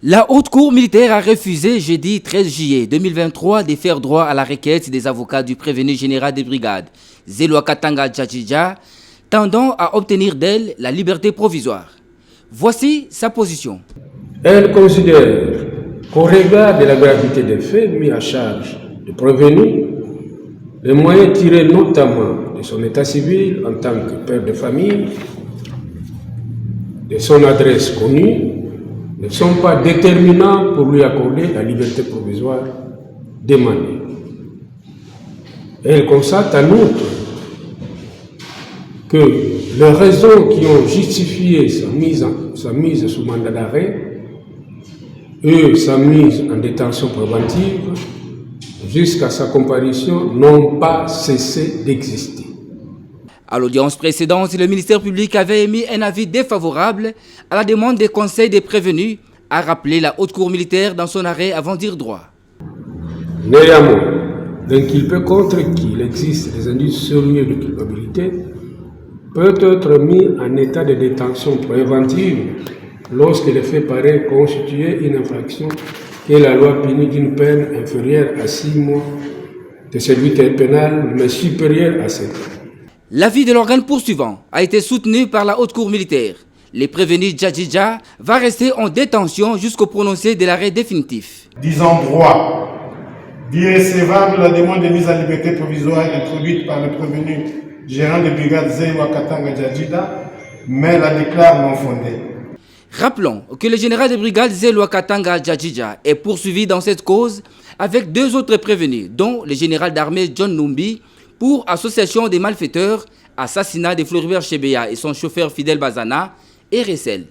La Haute Cour militaire a refusé jeudi 13 juillet 2023 de faire droit à la requête des avocats du prévenu général des brigades, Zelwa Katanga Djadjidja, tendant à obtenir d'elle la liberté provisoire. Voici sa position. Elle considère qu'au regard de la gravité des faits mis à charge du prévenu, les moyens tirés notamment de son état civil en tant que père de famille, de son adresse connue, ne sont pas déterminants pour lui accorder la liberté provisoire demandée. Elle constate en outre que les raisons qui ont justifié sa mise sous mandat d'arrêt et sa mise en détention préventive jusqu'à sa comparution n'ont pas cessé d'exister. À l'audience précédente, le ministère public avait émis un avis défavorable à la demande des conseils des prévenus, a rappelé la Haute Cour militaire dans son arrêt avant dire droit. Néanmoins, l'inculpé contre qui il existe des indices sérieux de culpabilité peut être mis en état de détention préventive lorsque le fait paraît constituer une infraction et la loi punit d'une peine inférieure à 6 mois de servitude pénale mais supérieure à 7 ans. L'avis de l'organe poursuivant a été soutenu par la Haute Cour militaire. Les prévenus Djadjidja va rester en détention jusqu'au prononcé de l'arrêt définitif. Disant droit, d'irrécevable la demande de mise en liberté provisoire introduite par le prévenu gérant de brigade Zelwa Katanga Djadjidja, mais la déclare non fondée. Rappelons que le général de brigade Zelwa Katanga Djadjidja est poursuivi dans cette cause avec 2 autres prévenus, dont le général d'armée John Numbi, pour association des malfaiteurs, assassinat de Floribert Chebeya et son chauffeur Fidel Bazana et recel.